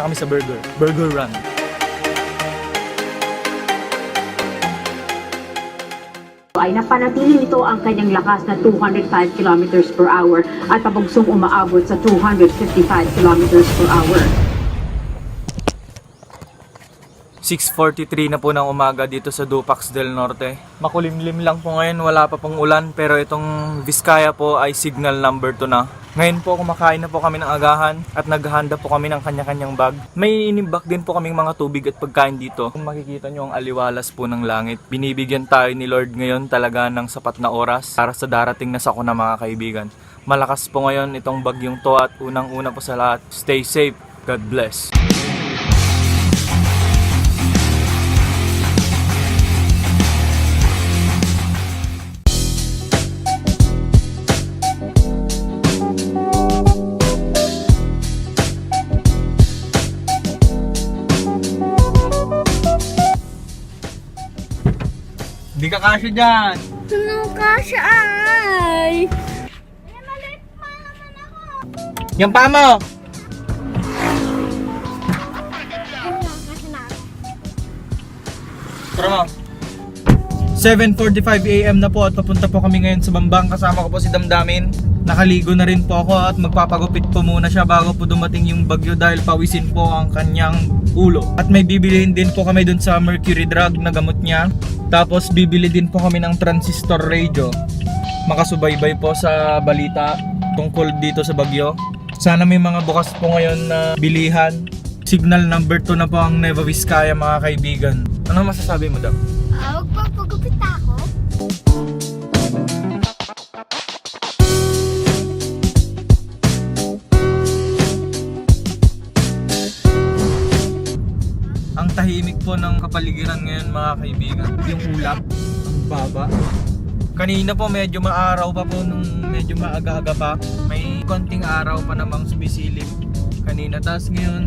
Pupunta kami sa Burger Run. Ay napanatili nito ang kanyang lakas na 205 kilometers per hour at pabugsong umaabot sa 255 kilometers per hour. 6:43 na po ng umaga dito sa Dupax del Norte. Makulimlim lang po ngayon, wala pa pong ulan, pero itong Vizcaya po ay signal number 2 na. Ngayon po kumakain na po kami ng agahan at naghahanda po kami ng kanya-kanyang bag. May inimbak din po kaming mga tubig at pagkain dito. Kung makikita nyo ang aliwalas po ng langit, binibigyan tayo ni Lord ngayon talaga ng sapat na oras para sa darating na sakuna mga kaibigan. Malakas po ngayon itong bagyong to at unang-una po sa lahat, stay safe. God bless. Hindi ka kasya dyan! Ano kasya ay? Yung pa mo! Tara mo! 7:45 AM na po at papunta po kami ngayon sa Bambang. Kasama ko po si Damdamin. Nakaligo na rin po ako at magpapagupit po muna siya bago po dumating yung bagyo dahil pawisin po ang kanyang ulo. At may bibilihin din po kami dun sa Mercury Drug na gamot niya. Tapos bibili din po kami ng transistor radio. Makasubaybay po sa balita tungkol dito sa bagyo. Sana may mga bukas po ngayon na bilihan. Signal number 2 na po ang Nueva Vizcaya mga kaibigan. Ano masasabi mo daw? Huwag pa pagupit ako. Ang tahimik po ng kapaligiran ngayon mga kaibigan. Yung ulap, ang baba. Kanina po medyo maaraw pa po nung medyo maaga-aga pa. May konting araw pa namang sumisilip kanina. Tapos ngayon,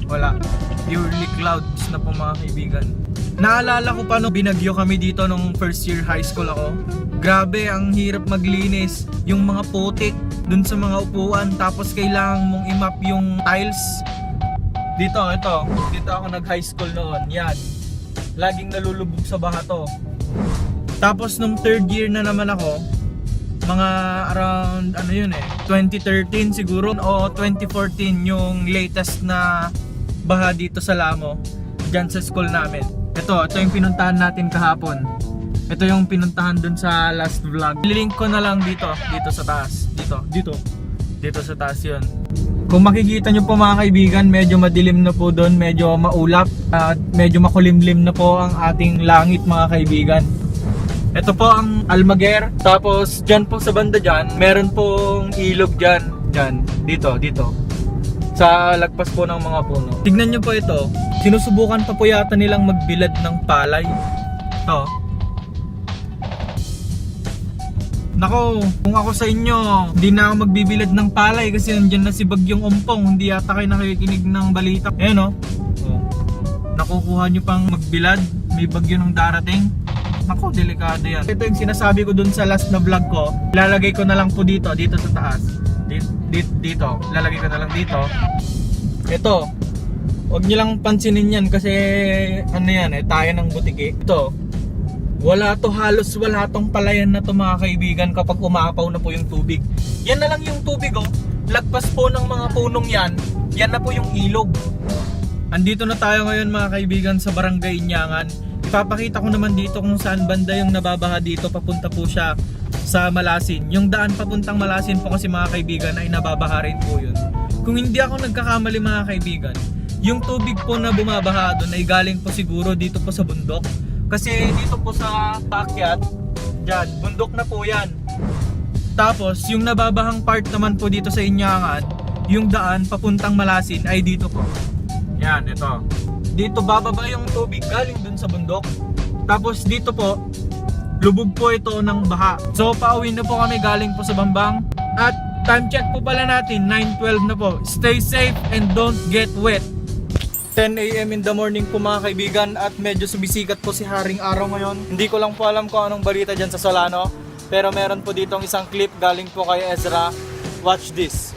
wala. Purely clouds na po mga kaibigan. Naalala ko pa nung binagyo kami dito nung first year high school ako. Grabe, ang hirap maglinis. Yung mga putik dun sa mga upuan. Tapos kailangan mong i-map yung tiles. Dito ako nag-high school noon. Yan. Laging nalulubog sa baha to. Tapos nung third year na naman ako, mga around 2013 siguro o 2014 yung latest na baha dito sa Lamo, dyan sa school namin. Ito yung pinuntahan natin kahapon. Ito yung pinuntahan dun sa last vlog. Lilink ko na lang dito sa taas. Dito sa taas yun. Kung makikita nyo po mga kaibigan, medyo madilim na po doon, medyo maulap at medyo makulimlim na po ang ating langit mga kaibigan. Ito po ang Almaguer, tapos dyan po sa banda dyan, meron pong ilog dyan, dito. Sa lagpas po ng mga puno. Tignan nyo po ito, sinusubukan pa po yata nilang magbilad ng palay. Ito. Nako, kung ako sa inyo, hindi na ako magbibilad ng palay kasi nandyan na si Bagyong Ompong. Hindi yata kayo nakikinig ng balita. Ayan o. Nakukuha nyo pang magbilad. May bagyo nang darating. Nako, delikado yan. Ito yung sinasabi ko dun sa last na vlog ko. Lalagay ko na lang po dito sa taas. Dito. Lalagay ko na lang dito. Ito. Huwag nyo lang pansinin yan kasi tayo ng butiki. Ito. Halos wala tong palayan na to mga kaibigan kapag umaapaw na po yung tubig. Yan na lang yung tubig lagpas po ng mga punong yan na po yung ilog. Andito na tayo ngayon mga kaibigan sa Barangay Inyangan. Ipapakita ko naman dito kung saan banda yung nababaha dito. Papunta po siya sa Malasin. Yung daan papuntang Malasin po kasi mga kaibigan ay nababaha rin po yun. Kung hindi ako nagkakamali mga kaibigan, yung tubig po na bumabaha doon ay galing po siguro dito po sa bundok. Kasi dito po sa paakyat, dyan, bundok na po yan. Tapos, yung nababahang part naman po dito sa Inyangan, yung daan papuntang Malasin ay dito po. Yan, ito. Dito bababa yung tubig galing dun sa bundok. Tapos dito po, lubog po ito ng baha. So, pauwi na po kami galing po sa Bambang. At time check po pala natin, 9:12 na po. Stay safe and don't get wet. 10 AM in the morning po mga kaibigan at medyo sumisikat po si Haring Araw ngayon. Hindi ko lang po alam kung anong balita dyan sa Solano, pero meron po ditong isang clip galing po kay Ezra. Watch this.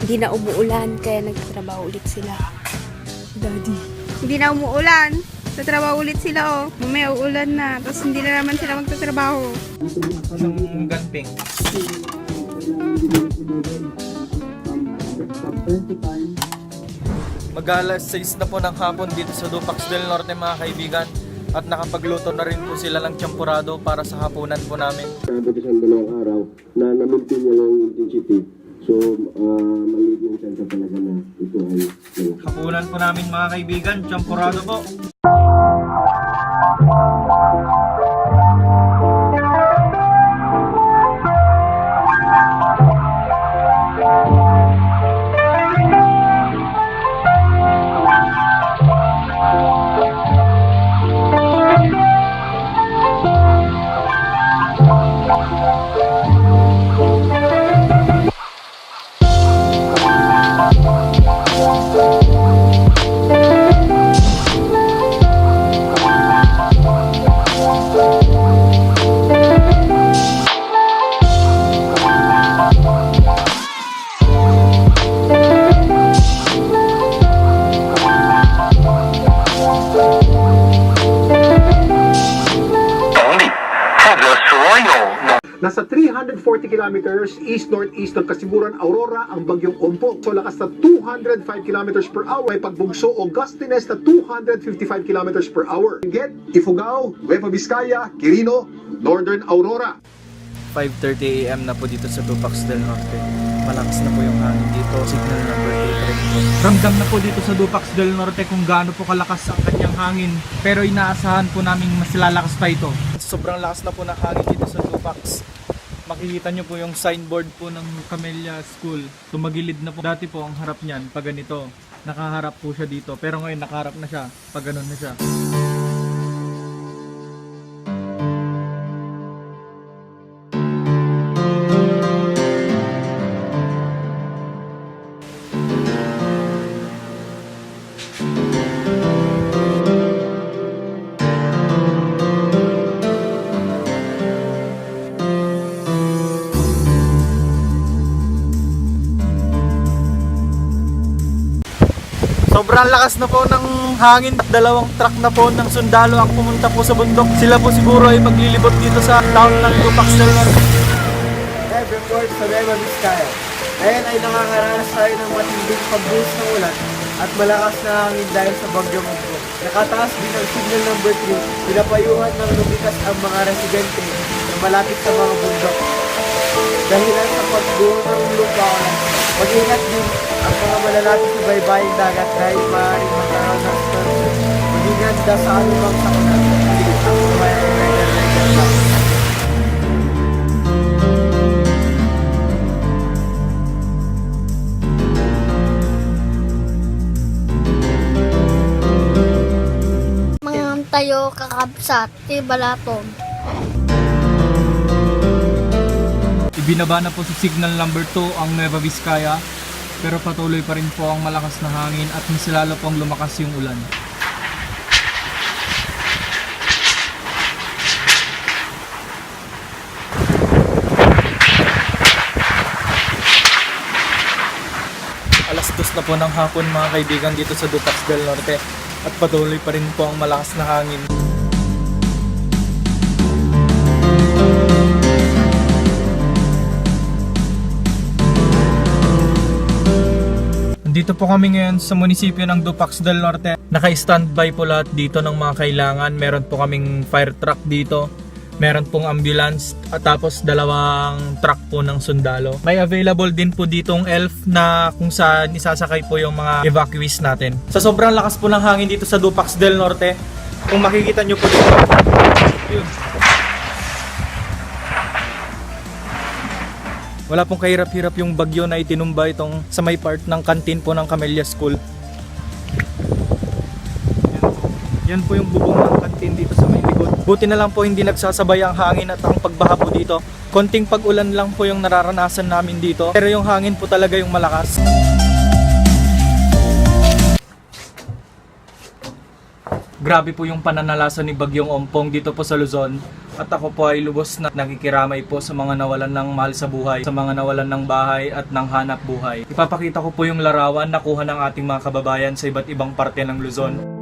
Hindi na umuulan kaya nagtatrabaho ulit sila. Daddy. Hindi na umuulan. Tatrabaho ulit sila, oh. Mamaya uulan na. Tapos hindi na naman sila magtatrabaho. Isang ganping. Mag-alas 6 na po ng hapon dito sa Dupax del Norte mga kaibigan. At nakapagluto na rin po sila ng champurado para sa hapunan po namin. Kada isang dalawang araw na na-maintain niya lang yung intensity. So, maliit yung chance talaga na ito ay malaki. Hapunan po namin mga kaibigan, champurado po. Nasa 340 kilometers east-northeast ng Kasimuran, Aurora ang bagyong Ompong. So lakas na 205 kilometers per hour. May pagbugso o gustiness na 255 kilometers per hour. Get, Ifugao, Nueva Vizcaya, Quirino, Northern Aurora. 5:30 AM na po dito sa Dupax del Norte. Malakas na po yung hangin dito. Signal number 8 rin po. Ramdam na po dito sa Dupax del Norte kung gaano po kalakas ang kanyang hangin. Pero inaasahan po namin mas lalakas pa ito. Sobrang lakas na po ng hangin dito sa Dupax. Makikita nyo po yung signboard po ng Camellia School. Tumagilid na po. Dati po ang harap niyan pag ganito. Nakaharap po siya dito. Pero ngayon nakaharap na siya. Pag ganun na siya. Sobrang lakas na po ng hangin. Dalawang truck na po ng sundalo ang pumunta po sa bundok. Sila po siguro ay maglilibot dito sa town ng Dupax del Norte. Report sa Nueva Vizcaya. Ngayon ay nakakaranas tayo ng matinding pagbuhos ng ulan at malakas na hangin dahil sa bagyong Ompong. Nakataas din ang signal number 3. Pinapayuhan ng lumikas ang mga residente na malapit sa mga bundok. Dahilan sa pagbuhos ng lupa, mag-ingat din ang mga malalapit sa baybaying dagat dahil maaaring magkaroon ng storm. Mag-ingat sa anumang sakuna. Hindi ang may weather. Mga tayo kakabsat, balaton. Ibinaba na po sa signal number 2 ang Nueva Vizcaya. Pero patuloy pa rin po ang malakas na hangin at mas lalo pong lumakas yung ulan. Alas 2 na po ng hapon mga kaibigan dito sa Dupax del Norte at patuloy pa rin po ang malakas na hangin. Dito po kami ngayon sa munisipyo ng Dupax del Norte. Naka-standby po lahat dito ng mga kailangan. Meron po kaming fire truck dito. Meron pong ambulance at tapos dalawang truck po ng sundalo. May available din po ditong elf na kung saan isasakay po yung mga evacuees natin. Sa sobrang lakas po ng hangin dito sa Dupax del Norte, kung makikita nyo po dito, yun. Wala pong kahirap-hirap yung bagyo na itinumba itong sa may part ng kantin po ng Camellia School. Yan po yung bubong ng kantin dito sa may likod. Buti na lang po hindi nagsasabay ang hangin at ang pagbaha po dito. Konting pag-ulan lang po yung nararanasan namin dito. Pero yung hangin po talaga yung malakas. Grabe po yung pananalasan ni Bagyong Ompong dito po sa Luzon. At ako po ay lubos na nakikiramay po sa mga nawalan ng mahal sa buhay, sa mga nawalan ng bahay at ng hanap buhay. Ipapakita ko po yung larawan na kuha ng ating mga kababayan sa iba't ibang parte ng Luzon.